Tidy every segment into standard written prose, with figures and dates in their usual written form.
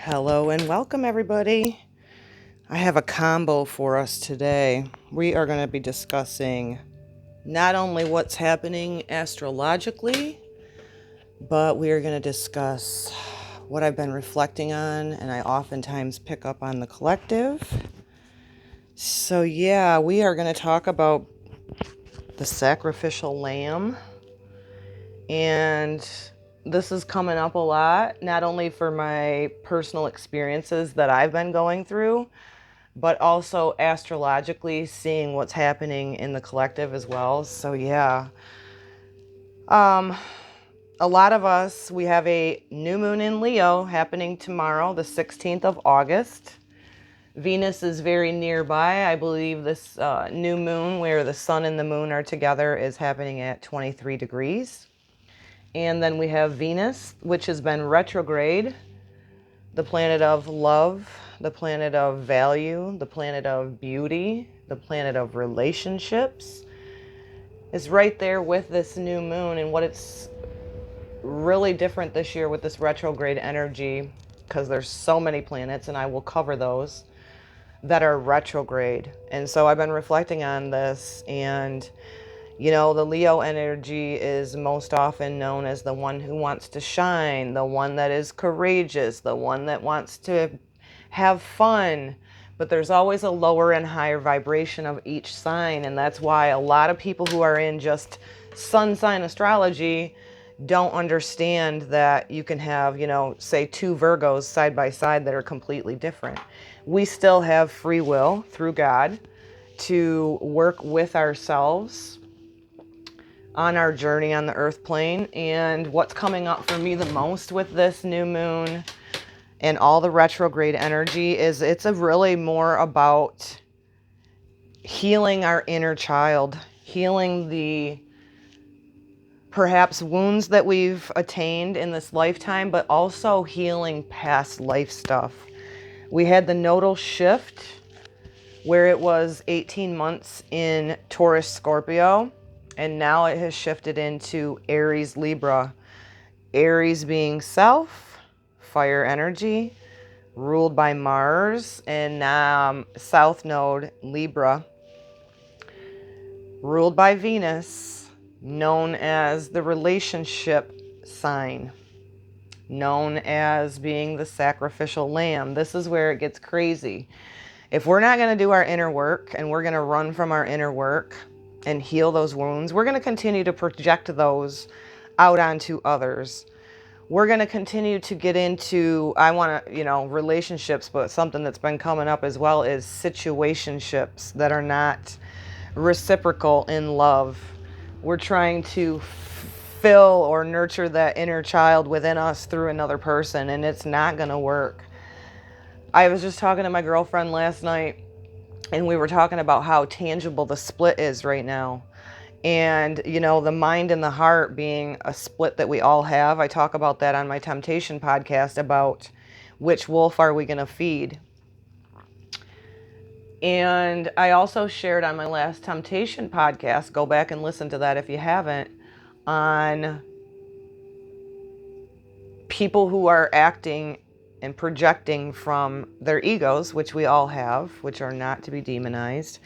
Hello and welcome, everybody. I have a combo for us today. We are going to be discussing not only what's happening astrologically, but we are going to discuss what I've been reflecting on, and I oftentimes pick up on the collective. So yeah, we are going to talk about the Sacrificial Lamb, and this is coming up a lot, not only for my personal experiences that I've been going through, but also astrologically seeing what's happening in the collective as well. So yeah, a lot of us, we have a new moon in Leo happening tomorrow, the 16th of August. Venus is very nearby. I believe this new moon where the sun and the moon are together is happening at 23 degrees. And then we have Venus, which has been retrograde, the planet of love, the planet of value, the planet of beauty, the planet of relationships, is right there with this new moon. And what it's really different this year with this retrograde energy, because there's so many planets, and I will cover those that are retrograde. And so I've been reflecting on this, and you know, the Leo energy is most often known as the one who wants to shine, the one that is courageous, the one that wants to have fun. But there's always a lower and higher vibration of each sign. And that's why a lot of people who are in just sun sign astrology don't understand that you can have, you know, say two Virgos side by side that are completely different. We still have free will through God to work with ourselves on our journey on the earth plane. And what's coming up for me the most with this new moon and all the retrograde energy is it's really more about healing our inner child, healing the perhaps wounds that we've attained in this lifetime, but also healing past life stuff. We had the nodal shift where it was 18 months in Taurus Scorpio, and now it has shifted into Aries Libra. Aries being self, fire energy, ruled by Mars, and South Node Libra, ruled by Venus, known as the relationship sign, known as being the sacrificial lamb. This is where it gets crazy. If we're not going to do our inner work and we're going to run from our inner work and heal those wounds, we're going to continue to project those out onto others. We're going to continue to get into, relationships, but something that's been coming up as well is situationships that are not reciprocal in love. We're trying to fill or nurture that inner child within us through another person, and it's not going to work. I was just talking to my girlfriend last night, and we were talking about how tangible the split is right now. And, you know, the mind and the heart being a split that we all have. I talk about that on my Temptation podcast about which wolf are we going to feed. And I also shared on my last Temptation podcast, go back and listen to that if you haven't, on people who are acting and projecting from their egos, which we all have, which are not to be demonized.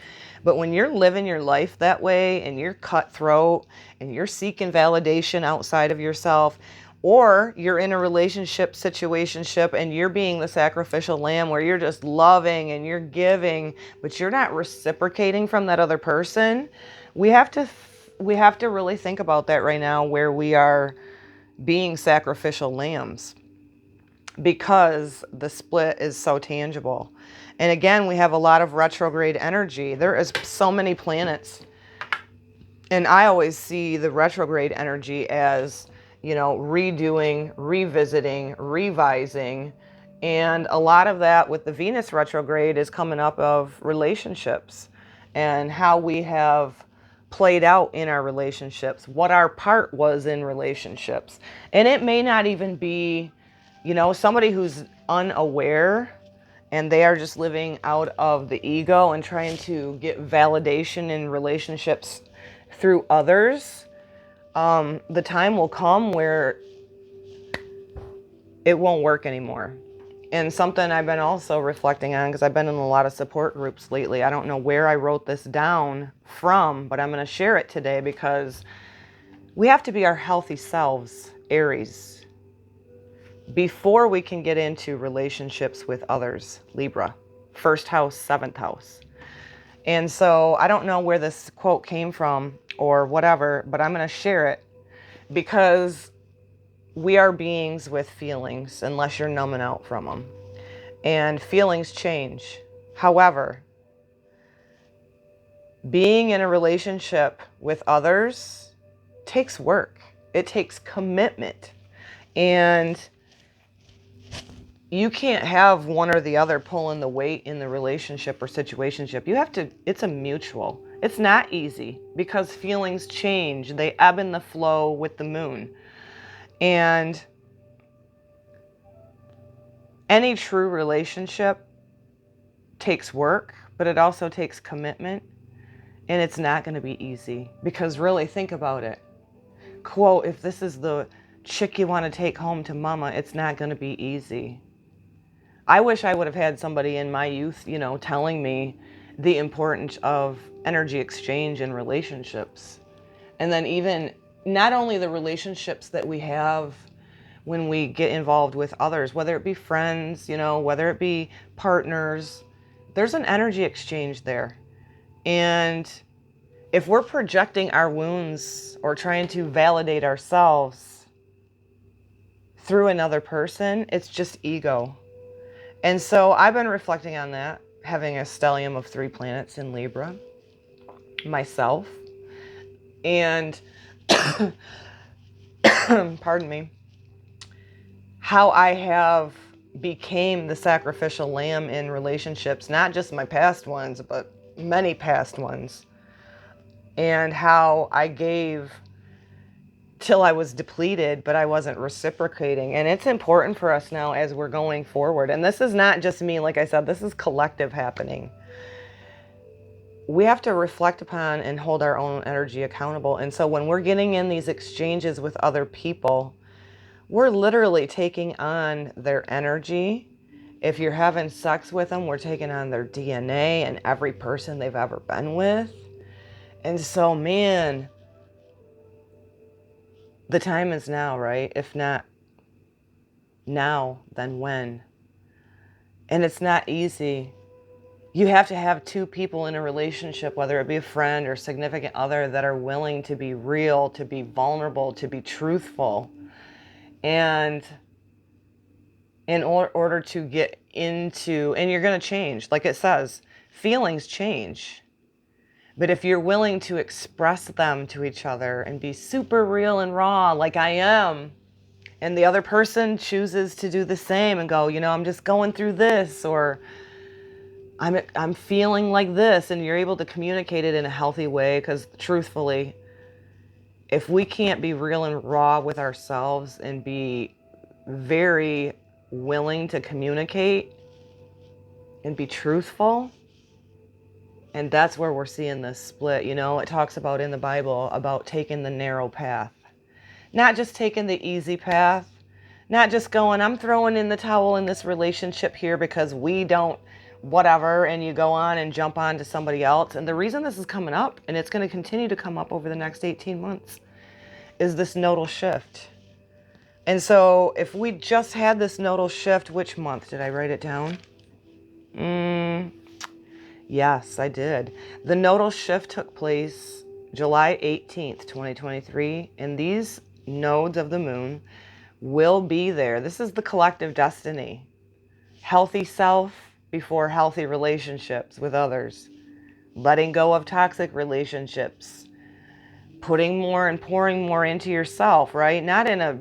But when you're living your life that way and you're cutthroat and you're seeking validation outside of yourself, or you're in a relationship situationship and you're being the sacrificial lamb where you're just loving and you're giving, but you're not reciprocating from that other person, we have to really think about that right now, where we are being sacrificial lambs, because the split is so tangible. And again, we have a lot of retrograde energy. There is so many planets. And I always see the retrograde energy as, you know, redoing, revisiting, revising. And a lot of that with the Venus retrograde is coming up of relationships and how we have played out in our relationships, what our part was in relationships. And it may not even be, you know, somebody who's unaware and they are just living out of the ego and trying to get validation in relationships through others. The time will come where it won't work anymore. And something I've been also reflecting on, because I've been in a lot of support groups lately. I don't know where I wrote this down from, but I'm going to share it today because we have to be our healthy selves, Aries, before we can get into relationships with others, Libra, first house, seventh house. And so I don't know where this quote came from or whatever, but I'm going to share it because we are beings with feelings unless you're numbing out from them. And feelings change. However, being in a relationship with others takes work. It takes commitment. And you can't have one or the other pulling the weight in the relationship or situationship. You have to, it's a mutual. It's not easy because feelings change. They ebb and the flow with the moon. And any true relationship takes work, but it also takes commitment. And it's not going to be easy because really think about it. Quote, if this is the chick you want to take home to mama, it's not going to be easy. I wish I would have had somebody in my youth, telling me the importance of energy exchange in relationships. And then even not only the relationships that we have when we get involved with others, whether it be friends, whether it be partners, there's an energy exchange there. And if we're projecting our wounds or trying to validate ourselves through another person, it's just ego. And so I've been reflecting on that, having a stellium of 3 planets in Libra, myself, and pardon me, how I have became the sacrificial lamb in relationships, not just my past ones, but many past ones. And how I gave till I was depleted, but I wasn't reciprocating. And it's important for us now as we're going forward. And this is not just me, like I said, this is collective happening. We have to reflect upon and hold our own energy accountable. And so when we're getting in these exchanges with other people, we're literally taking on their energy. If you're having sex with them, we're taking on their DNA and every person they've ever been with. And so, man, the time is now, right? If not now, then when? And it's not easy. You have to have 2 people in a relationship, whether it be a friend or significant other, that are willing to be real, to be vulnerable, to be truthful. And in order to get into, and you're going to change, like it says, feelings change. But if you're willing to express them to each other and be super real and raw, like I am, and the other person chooses to do the same and go, I'm just going through this, or I'm feeling like this, and you're able to communicate it in a healthy way, because truthfully, if we can't be real and raw with ourselves and be very willing to communicate and be truthful, and that's where we're seeing this split. It talks about in the Bible about taking the narrow path, not just taking the easy path, not just going, I'm throwing in the towel in this relationship here because we don't whatever, and you go on and jump on to somebody else. And the reason this is coming up, and it's going to continue to come up over the next 18 months, is this nodal shift. And so if we just had this nodal shift, which month? Did I write it down? Yes, I did. The nodal shift took place July 18th, 2023, and these nodes of the moon will be there. This is the collective destiny. Healthy self before healthy relationships with others. Letting go of toxic relationships. Putting more and pouring more into yourself, right? Not in a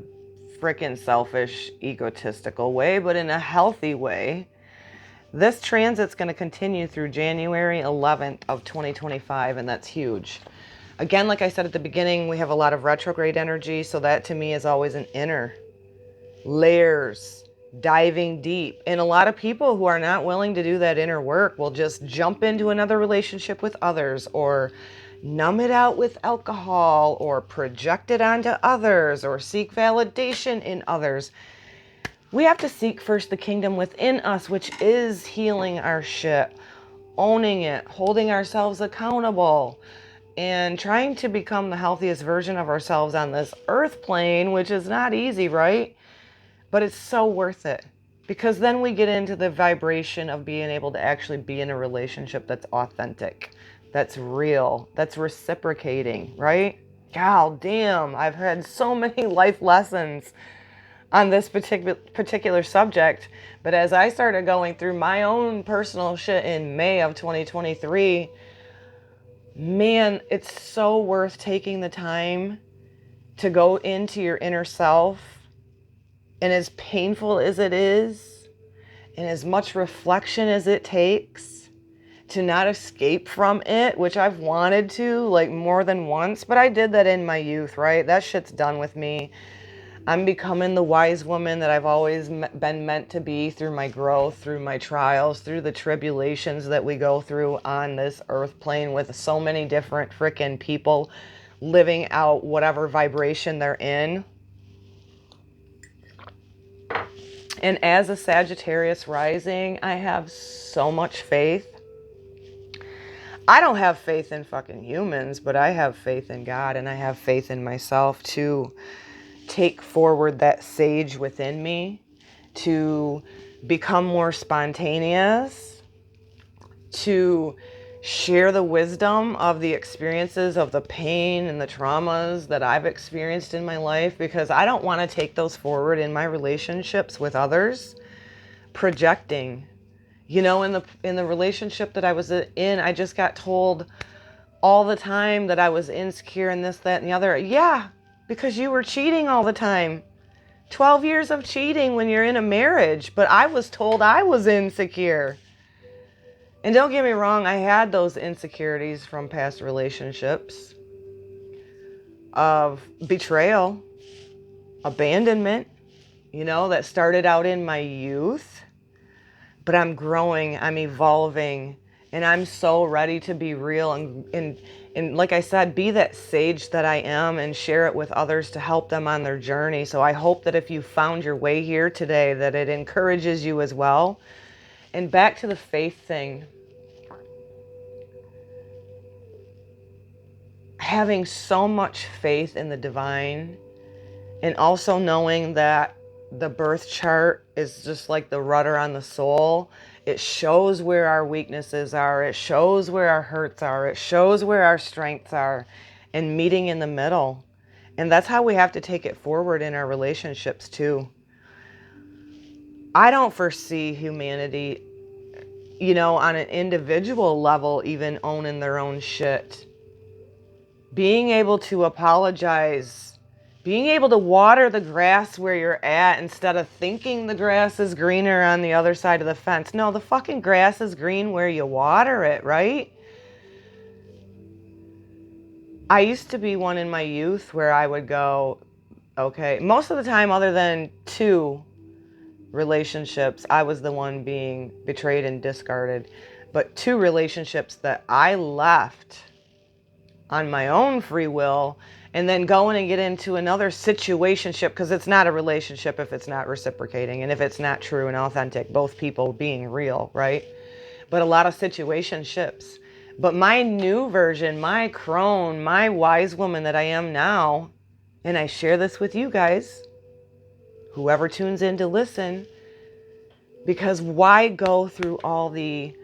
freaking selfish, egotistical way, but in a healthy way. This transit's going to continue through January 11th of 2025, and that's huge. Again, like I said at the beginning, we have a lot of retrograde energy, so that to me is always an inner layers, diving deep. And a lot of people who are not willing to do that inner work will just jump into another relationship with others, or numb it out with alcohol, or project it onto others, or seek validation in others. We have to seek first the kingdom within us, which is healing our shit, owning it, holding ourselves accountable, and trying to become the healthiest version of ourselves on this earth plane, which is not easy, right? But it's so worth it, because then we get into the vibration of being able to actually be in a relationship that's authentic, that's real, that's reciprocating, right? God damn, I've had so many life lessons on this particular subject. But as I started going through my own personal shit in May of 2023, man, it's so worth taking the time to go into your inner self. And as painful as it is, and as much reflection as it takes to not escape from it, which I've wanted to like more than once, but I did that in my youth, right? That shit's done with me. I'm becoming the wise woman that I've always been meant to be through my growth, through my trials, through the tribulations that we go through on this earth plane with so many different freaking people living out whatever vibration they're in. And as a Sagittarius rising, I have so much faith. I don't have faith in fucking humans, but I have faith in God, and I have faith in myself to take forward that sage within me, to become more spontaneous, to share the wisdom of the experiences of the pain and the traumas that I've experienced in my life, because I don't want to take those forward in my relationships with others, projecting. You know, in the relationship that I was in, I just got told all the time that I was insecure and this, that, and the other. Yeah, because you were cheating all the time. 12 years of cheating when you're in a marriage, but I was told I was insecure. And don't get me wrong, I had those insecurities from past relationships of betrayal, abandonment, you know, that started out in my youth. But I'm growing, I'm evolving, and I'm so ready to be real and like I said, be that sage that I am and share it with others to help them on their journey. So I hope that if you found your way here today, that it encourages you as well. And back to the faith thing. Having so much faith in the divine, and also knowing that the birth chart is just like the rudder on the soul. It shows where our weaknesses are. It shows where our hurts are. It shows where our strengths are, and meeting in the middle. And that's how we have to take it forward in our relationships too. I don't foresee humanity, you know, on an individual level, even owning their own shit. Being able to apologize, being able to water the grass where you're at instead of thinking the grass is greener on the other side of the fence. No, the fucking grass is green where you water it, right? I used to be one in my youth where I would go, okay, most of the time other than 2 relationships, I was the one being betrayed and discarded. But 2 relationships that I left on my own free will, and then going and get into another situationship, because it's not a relationship if it's not reciprocating and if it's not true and authentic, both people being real, right? But a lot of situationships. But my new version, my crone, my wise woman that I am now, and I share this with you guys, whoever tunes in to listen, because why go through all the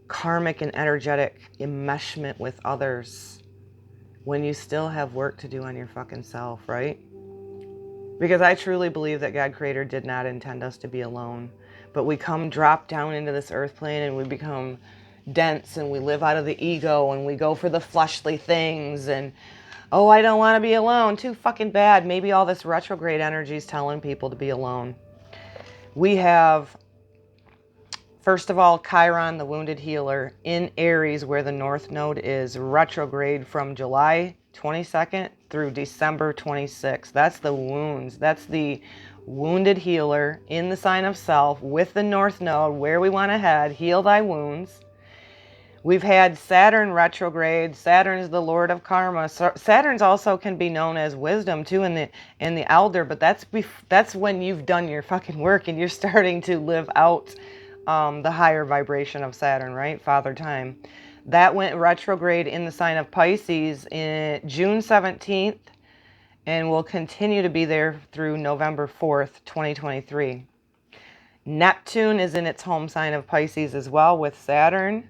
karmic and energetic enmeshment with others when you still have work to do on your fucking self, right? Because I truly believe that God Creator did not intend us to be alone. But we drop down into this earth plane and we become dense and we live out of the ego and we go for the fleshly things and, oh, I don't want to be alone. Too fucking bad. Maybe all this retrograde energy is telling people to be alone. We have, first of all, Chiron, the wounded healer, in Aries, where the North Node is, retrograde from July 22nd through December 26th. That's the wounds. That's the wounded healer in the sign of self with the North Node, where we want to head, heal thy wounds. We've had Saturn retrograde. Saturn's the lord of karma. So Saturn's also can be known as wisdom too in the elder, but that's when you've done your fucking work and you're starting to live out the higher vibration of Saturn, right? Father time. That went retrograde in the sign of Pisces in June 17th and will continue to be there through November 4th, 2023. Neptune is in its home sign of Pisces as well with Saturn.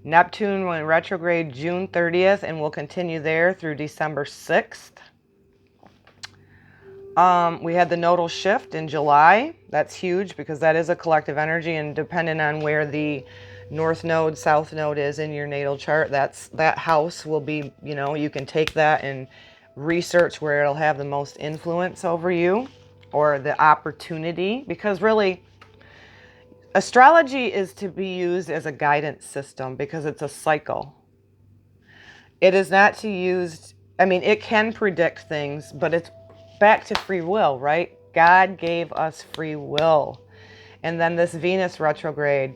Neptune went retrograde June 30th and will continue there through December 6th. We had the nodal shift in July. That's huge because that is a collective energy, and depending on where the north node, south node is in your natal chart, that house will be, you can take that and research where it'll have the most influence over you or the opportunity, because really astrology is to be used as a guidance system because it's a cycle. It is not to use, it can predict things, but it's back to free will, right? God gave us free will. And then this Venus retrograde,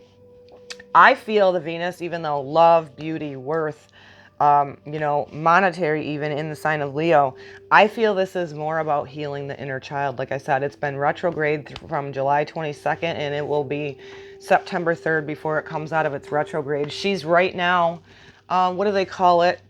I feel the Venus, even though love, beauty, worth, monetary even in the sign of Leo, I feel this is more about healing the inner child. Like I said, it's been retrograde from July 22nd and it will be September 3rd before it comes out of its retrograde. She's right now, what do they call it?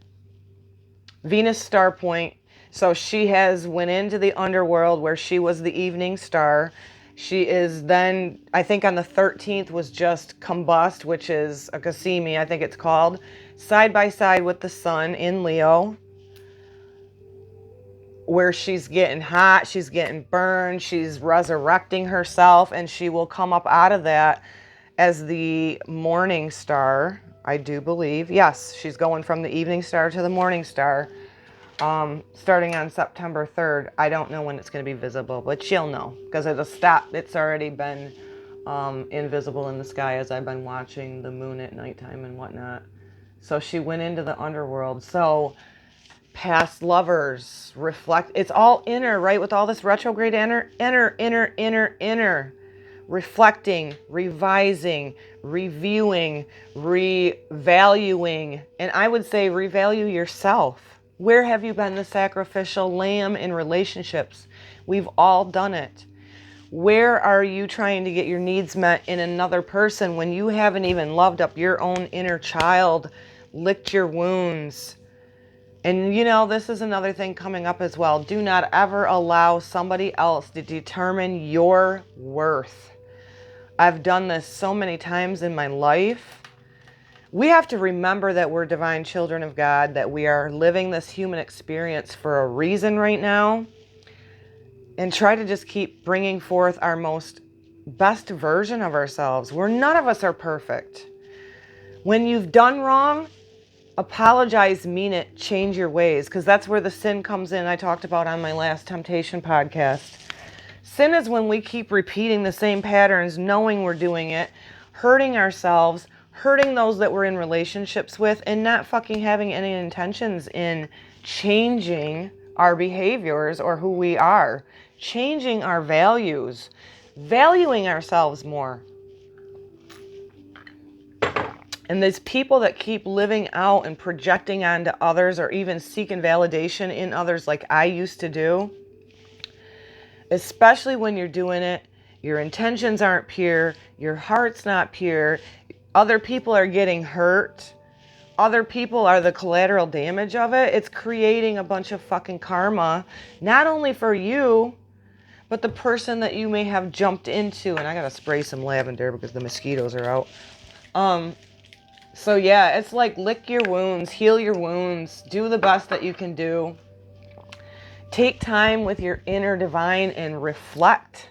Venus star point. So she has went into the underworld where she was the evening star. She is then, I think on the 13th was just combust, which is a Cassimi, I think it's called, side by side with the sun in Leo, where she's getting hot, she's getting burned, she's resurrecting herself, and she will come up out of that as the morning star, I do believe. Yes, she's going from the evening star to the morning star. Starting on September 3rd. I don't know when it's going to be visible, but she'll know because it'll stop. It's already been invisible in the sky as I've been watching the moon at nighttime and whatnot. So she went into the underworld. So past lovers reflect. It's all inner, right? With all this retrograde inner, reflecting, revising, reviewing, revaluing, and I would say revalue yourself. Where have you been the sacrificial lamb in relationships? We've all done it. Where are you trying to get your needs met in another person when you haven't even loved up your own inner child, licked your wounds? And this is another thing coming up as well. Do not ever allow somebody else to determine your worth. I've done this so many times in my life. We have to remember that we're divine children of God, that we are living this human experience for a reason right now, and try to just keep bringing forth our most best version of ourselves. None of us are perfect. When you've done wrong, apologize, mean it, change your ways, because that's where the sin comes in. I talked about on my last temptation podcast. Sin is when we keep repeating the same patterns, knowing we're doing it, hurting ourselves, hurting those that we're in relationships with, and not fucking having any intentions in changing our behaviors or who we are, changing our values, valuing ourselves more. And these people that keep living out and projecting onto others or even seeking validation in others like I used to do, especially when you're doing it, your intentions aren't pure, your heart's not pure, other people are getting hurt, other people are the collateral damage of it. It's creating a bunch of fucking karma, not only for you, but the person that you may have jumped into. And I gotta spray some lavender because the mosquitoes are out. So yeah, it's like lick your wounds, heal your wounds, do the best that you can do. Take time with your inner divine and reflect.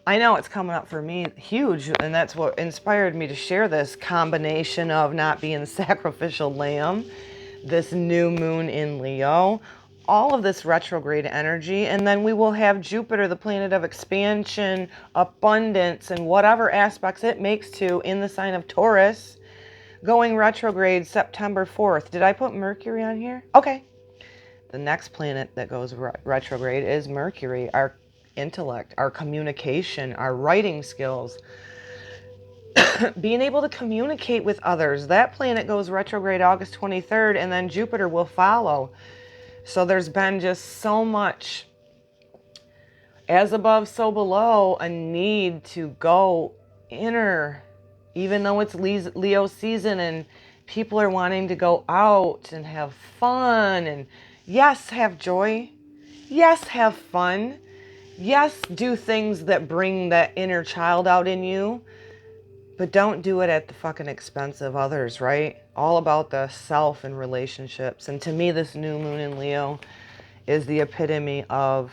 I know it's coming up for me huge, and that's what inspired me to share this combination of not being the sacrificial lamb, this new moon in Leo, all of this retrograde energy, and then we will have Jupiter, the planet of expansion, abundance, and whatever aspects it makes to in the sign of Taurus, going retrograde September 4th. Did I put Mercury on here? Okay. The next planet that goes retrograde is Mercury, our intellect, our communication, our writing skills. being able to communicate with others. That planet goes retrograde August 23rd, and then Jupiter will follow. So there's been just so much, as above, so below, a need to go inner, even though it's Leo season and people are wanting to go out and have fun. And yes, have joy. Yes, have fun. Yes, do things that bring that inner child out in you. But don't do it at the fucking expense of others, right? All about the self and relationships. And to me, this new moon in Leo is the epitome of,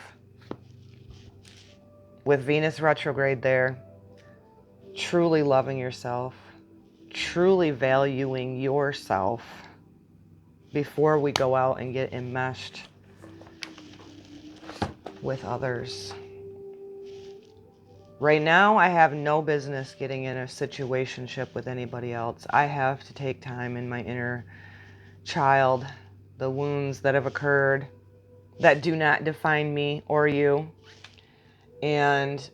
with Venus retrograde there, truly loving yourself, truly valuing yourself before we go out and get enmeshed with others. Right now, I have no business getting in a situationship with anybody else. I have to take time in my inner child, the wounds that have occurred that do not define me or you, and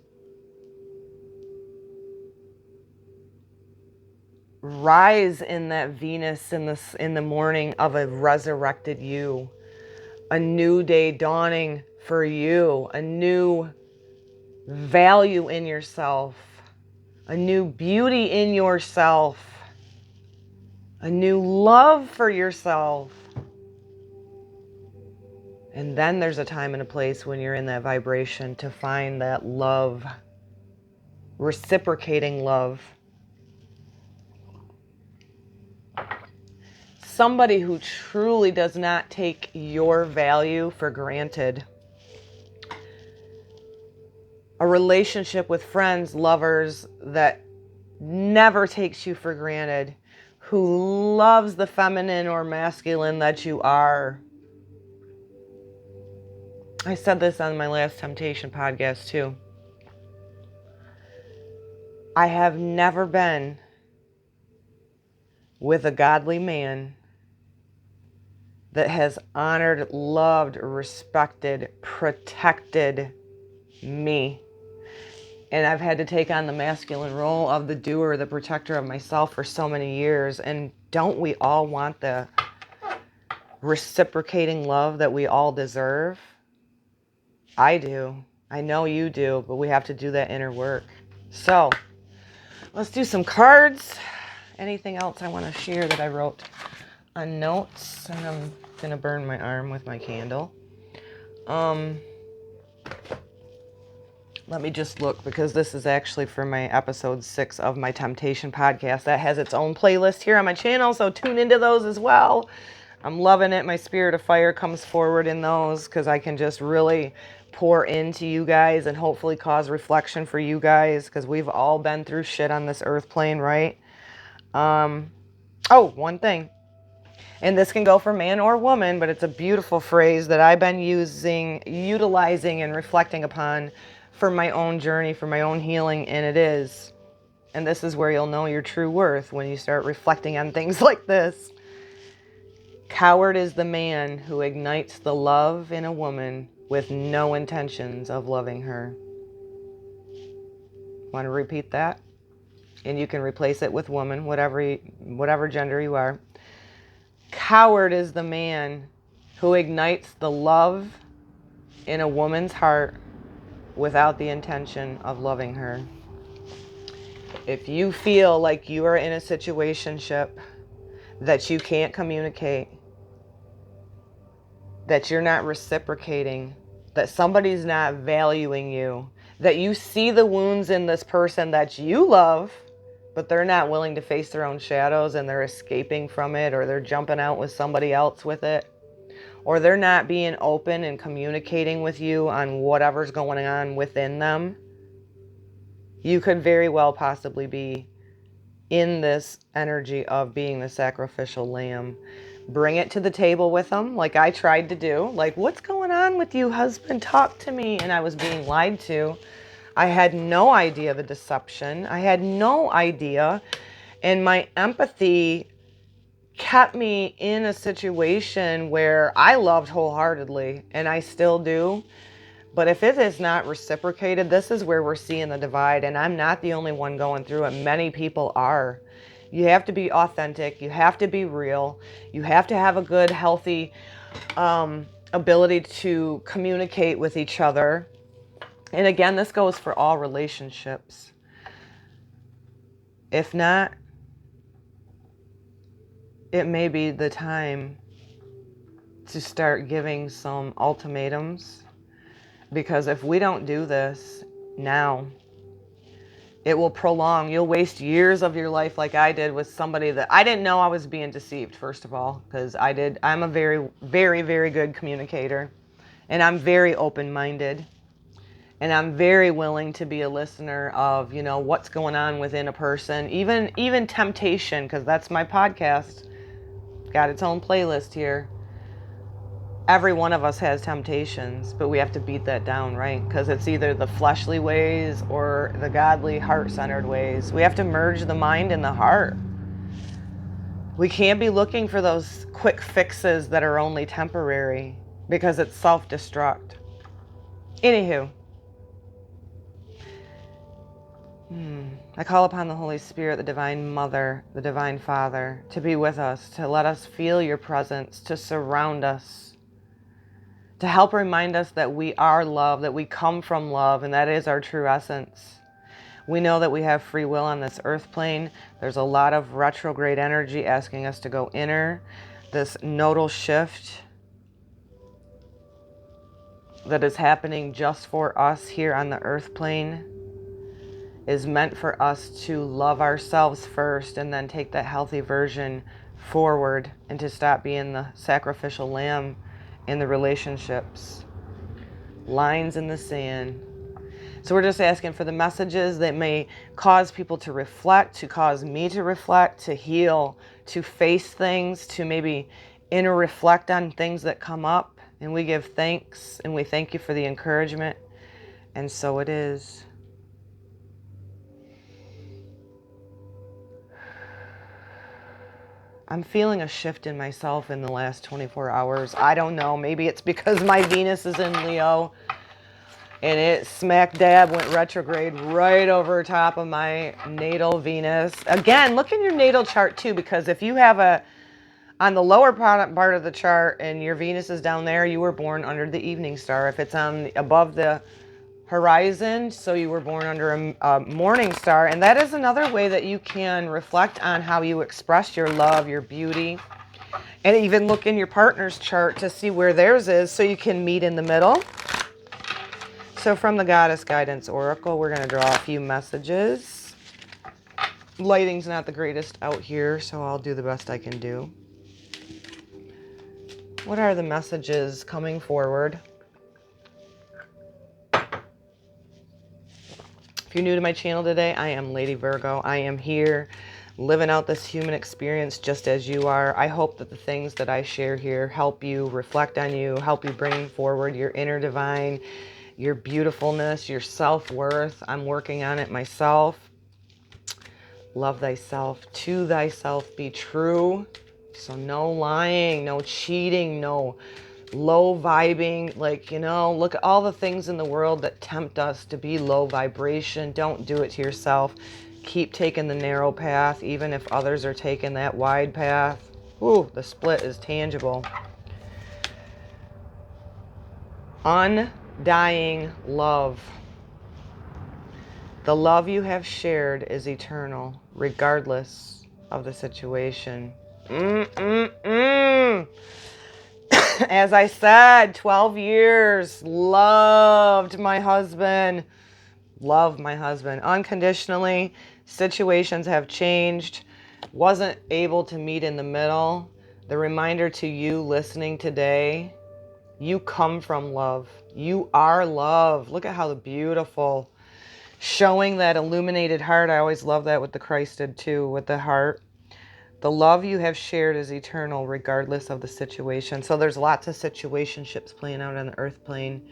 rise in that Venus in the morning of a resurrected you, a new day dawning for you, a new value in yourself, a new beauty in yourself, a new love for yourself. And then there's a time and a place when you're in that vibration to find that love, reciprocating love. Somebody who truly does not take your value for granted. A relationship with friends, lovers that never takes you for granted, who loves the feminine or masculine that you are. I said this on my last Temptation podcast too. I have never been with a godly man that has honored, loved, respected, protected me. And I've had to take on the masculine role of the doer, the protector of myself for so many years. And don't we all want the reciprocating love that we all deserve? I do. I know you do, but we have to do that inner work. So let's do some cards. Anything else I want to share that I wrote on notes? And I'm going to burn my arm with my candle. Let me just look, because this is actually for my episode 6 of my Temptation podcast. That has its own playlist here on my channel, so tune into those as well. I'm loving it. My spirit of fire comes forward in those because I can just really pour into you guys and hopefully cause reflection for you guys, because we've all been through shit on this earth plane, right? Oh, one thing. And this can go for man or woman, but it's a beautiful phrase that I've been utilizing and reflecting upon for my own journey, for my own healing, and it is, and this is where you'll know your true worth, when you start reflecting on things like this. Coward is the man who ignites the love in a woman with no intentions of loving her. Want to repeat that? And you can replace it with woman, whatever gender you are. Coward is the man who ignites the love in a woman's heart without the intention of loving her. If you feel like you are in a situationship that you can't communicate, that you're not reciprocating, that somebody's not valuing you, that you see the wounds in this person that you love, but they're not willing to face their own shadows and they're escaping from it, or they're jumping out with somebody else with it, or they're not being open and communicating with you on whatever's going on within them, you could very well possibly be in this energy of being the sacrificial lamb. Bring it to the table with them, like I tried to do. Like, what's going on with you, husband? Talk to me. And I was being lied to. I had no idea the deception. I had no idea. And my empathy kept me in a situation where I loved wholeheartedly, and I still do. But if it is not reciprocated, this is where we're seeing the divide. And I'm not the only one going through it. Many people are. You have to be authentic. You have to be real. You have to have a good, healthy ability to communicate with each other. And again, this goes for all relationships. If not, it may be the time to start giving some ultimatums. Because if we don't do this now, it will prolong. You'll waste years of your life like I did with somebody that I didn't know I was being deceived, first of all, because I'm a very, very, very good communicator, and I'm very open-minded, and I'm very willing to be a listener of, what's going on within a person, even temptation, because that's my podcast. Got its own playlist here. Every one of us has temptations, but we have to beat that down, right? Because it's either the fleshly ways or the godly, heart-centered ways. We have to merge the mind and the heart. We can't be looking for those quick fixes that are only temporary, because it's self-destruct. Anywho, I call upon the Holy Spirit, the Divine Mother, the Divine Father, to be with us, to let us feel your presence, to surround us, to help remind us that we are love, that we come from love, and that is our true essence. We know that we have free will on this earth plane. There's a lot of retrograde energy asking us to go inner. This nodal shift that is happening just for us here on the earth plane is meant for us to love ourselves first and then take that healthy version forward and to stop being the sacrificial lamb in the relationships. Lines in the sand. So we're just asking for the messages that may cause people to reflect, to cause me to reflect, to heal, to face things, to maybe inner reflect on things that come up. And we give thanks and we thank you for the encouragement. And so it is. I'm feeling a shift in myself in the last 24 hours. I don't know. Maybe it's because my Venus is in Leo and it smack dab went retrograde right over top of my natal Venus. Again, look in your natal chart too, because if you have on the lower part of the chart and your Venus is down there, you were born under the evening star. If it's above the horizon, so you were born under a morning star. And that is another way that you can reflect on how you express your love, your beauty, and even look in your partner's chart to see where theirs is so you can meet in the middle. So from the Goddess Guidance Oracle, we're going to draw a few messages. Lighting's not the greatest out here, so I'll do the best I can do. What are the messages coming forward? If you're new to my channel today, I am Lady Virgo. I am here living out this human experience just as you are. I hope that the things that I share here help you, reflect on you, help you bring forward your inner divine, your beautifulness, your self-worth. I'm working on it myself. Love thyself, to thyself be true. So no lying, no cheating, no low vibing. Look at all the things in the world that tempt us to be low vibration. Don't do it to yourself. Keep taking the narrow path, even if others are taking that wide path. Ooh, the split is tangible. Undying love. The love you have shared is eternal, regardless of the situation. As I said, 12 years, loved my husband. Love my husband unconditionally. Situations have changed. Wasn't able to meet in the middle. The reminder to you listening today, you come from love. You are love. Look at how beautiful. Showing that illuminated heart. I always love that what the Christ did too with the heart. The love you have shared is eternal regardless of the situation. So there's lots of situationships playing out on the earth plane.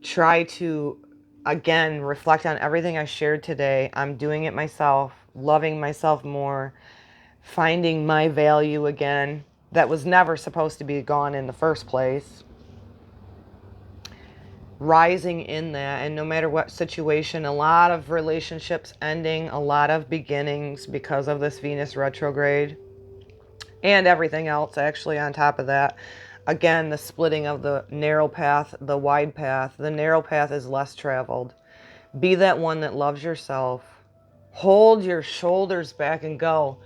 Try to, again, reflect on everything I shared today. I'm doing it myself, loving myself more, finding my value again that was never supposed to be gone in the first place. rising in that. And no matter what situation, a lot of relationships ending, a lot of beginnings because of this Venus retrograde and everything else actually on top of that. Again, the splitting of the narrow path, the wide path. The narrow path is less traveled. Be that one that loves yourself. Hold your shoulders back and go,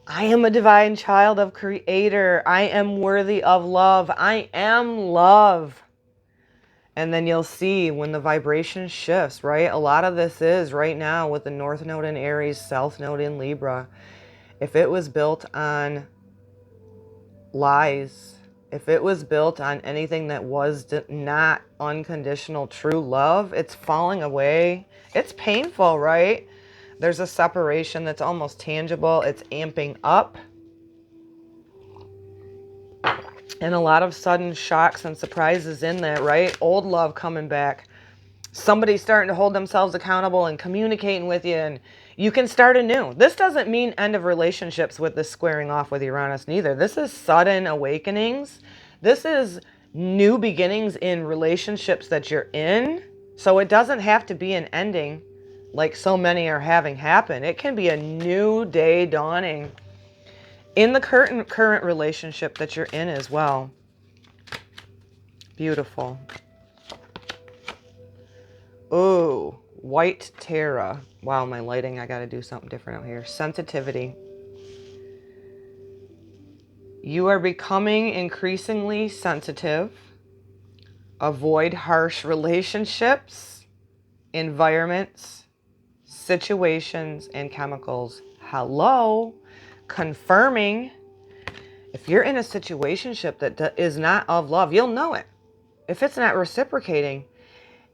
I am a divine child of Creator. I am worthy of love. I am love. And then you'll see when the vibration shifts, right? A lot of this is right now with the North Node in Aries, South Node in Libra. If it was built on lies, if it was built on anything that was not unconditional true love, it's falling away. It's painful, right? There's a separation that's almost tangible. It's amping up. And a lot of sudden shocks and surprises in that, right? Old love coming back. Somebody starting to hold themselves accountable and communicating with you, and you can start anew. This doesn't mean end of relationships with this squaring off with Uranus neither. This is sudden awakenings. This is new beginnings in relationships that you're in. So it doesn't have to be an ending like so many are having happen. It can be a new day dawning in the current relationship that you're in as well. Beautiful. Ooh, white Terra. Wow, my lighting, I got to do something different out here. Sensitivity. You are becoming increasingly sensitive. Avoid harsh relationships, environments, situations, and chemicals. Hello, confirming. If you're in a situationship that is not of love, you'll know it. If it's not reciprocating,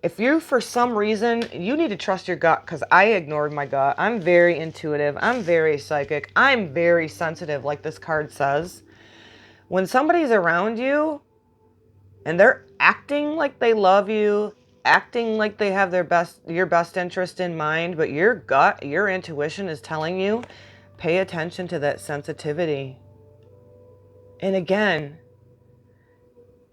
if you, for some reason, you need to trust your gut, because I ignored my gut. I'm very intuitive. I'm very psychic. I'm very sensitive, like this card says. When somebody's around you and they're acting like they love you, acting like they have your best interest in mind, but your gut, your intuition is telling you, pay attention to that sensitivity. And again,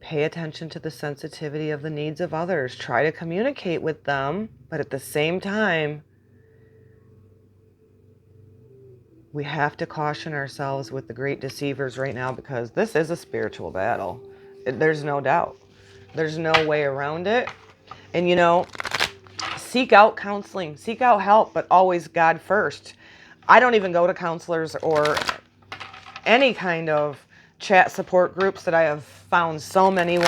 pay attention to the sensitivity of the needs of others. Try to communicate with them, but at the same time, we have to caution ourselves with the great deceivers right now, because this is a spiritual battle. There's no doubt. There's no way around it. And seek out counseling, seek out help, but always God first. I don't even go to counselors or any kind of chat support groups that I have found so many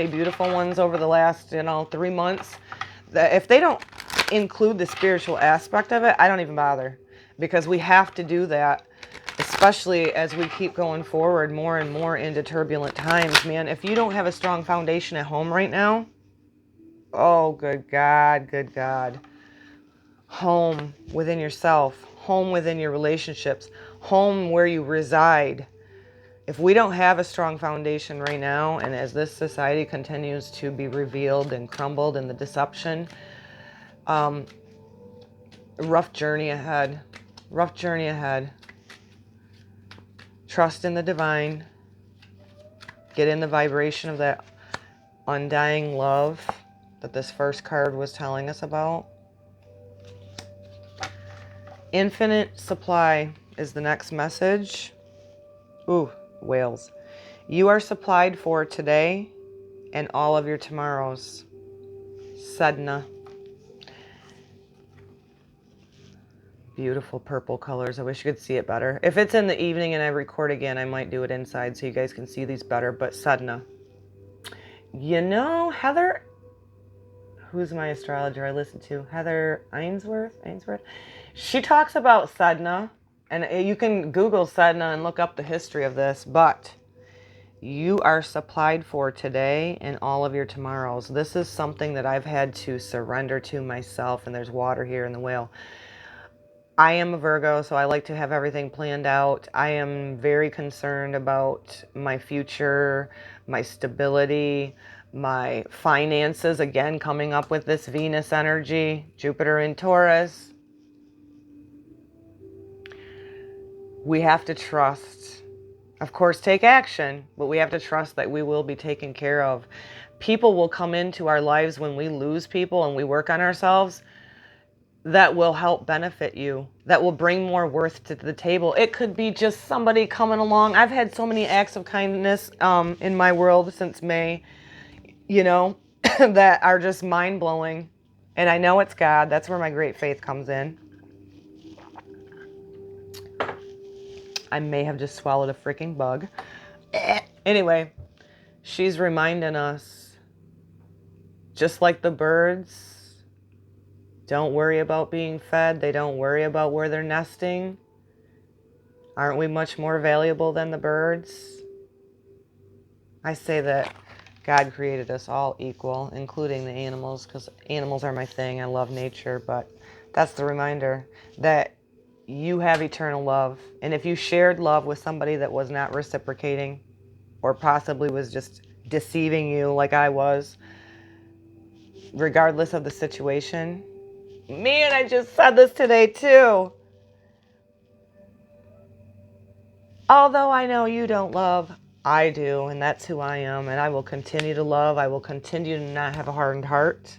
beautiful ones over the last 3 months, that if they don't include the spiritual aspect of it, I don't even bother, because we have to do that, especially as we keep going forward more and more into turbulent times. Man, if you don't have a strong foundation at home right now, oh good God, home within yourself, home within your relationships, home where you reside. If we don't have a strong foundation right now, and as this society continues to be revealed and crumbled in the deception, rough journey ahead. Rough journey ahead. Trust in the divine. Get in the vibration of that undying love that this first card was telling us about. Infinite supply is the next message. Ooh, whales. You are supplied for today and all of your tomorrows. Sadhana. Beautiful purple colors. I wish you could see it better. If it's in the evening and I record again, I might do it inside so you guys can see these better. But sadhana. Heather, who's my astrologer I listen to? Heather Ainsworth? She talks about sadhana. And you can Google sadhana and look up the history of this. But you are supplied for today and all of your tomorrows. This is something that I've had to surrender to myself. And there's water here in the whale. I am a Virgo, so I like to have everything planned out. I am very concerned about my future, my stability, my finances. Again, coming up with this Venus energy, Jupiter in Taurus. We have to trust. Of course, take action, but we have to trust that we will be taken care of. people will come into our lives when we lose people and we work on ourselves that will help benefit you, that will bring more worth to the table. It could be just somebody coming along. I've had so many acts of kindness in my world since May, you know, that are just mind-blowing. And I know it's God. That's where my great faith comes in. I may have just swallowed a freaking bug. Anyway, she's reminding us, just like the birds don't worry about being fed, they don't worry about where they're nesting. Aren't we much more valuable than the birds? I say that God created us all equal, including the animals, because animals are my thing. I love nature, but that's the reminder that you have eternal love. And if you shared love with somebody that was not reciprocating or possibly was just deceiving you like I was, regardless of the situation. Man, I just said this today too. Although I know you don't love, I do, and that's who I am, and I will continue to love. I will continue to not have a hardened heart.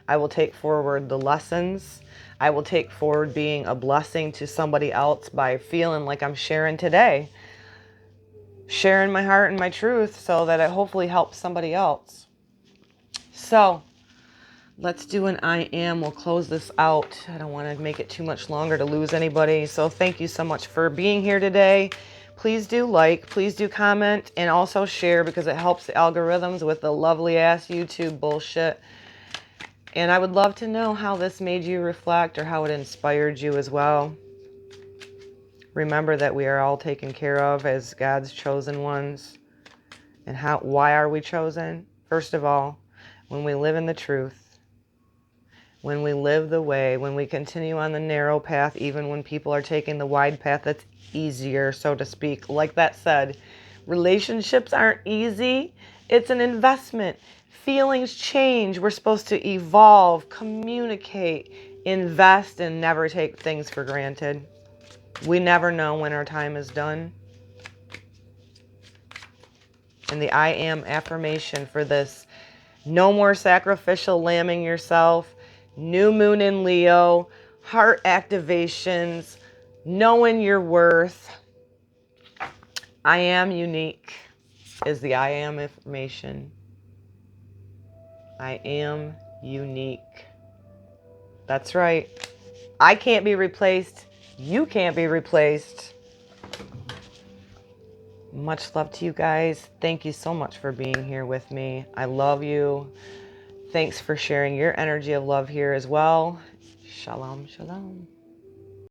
I will take forward the lessons. I will take forward being a blessing to somebody else by feeling like I'm sharing today. Sharing my heart and my truth so that it hopefully helps somebody else. So, let's do an I am. We'll close this out. I don't want to make it too much longer to lose anybody. So thank you so much for being here today. Please do like, please do comment, and also share because it helps the algorithms with the lovely ass YouTube bullshit. And I would love to know how this made you reflect or how it inspired you as well. Remember that we are all taken care of as God's chosen ones. And why are we chosen? First of all, when we live in the truth, when we live the way, when we continue on the narrow path, even when people are taking the wide path that's easier, so to speak. Like that said, relationships aren't easy. It's an investment. Feelings change. We're supposed to evolve, communicate, invest, and never take things for granted. We never know when our time is done. And the I am affirmation for this: no more sacrificial lambing yourself, new moon in Leo, heart activations, knowing your worth. I am unique is the I am affirmation. I am unique. That's right. I can't be replaced. You can't be replaced. Much love to you guys. Thank you so much for being here with me. I love you. Thanks for sharing your energy of love here as well. Shalom, shalom.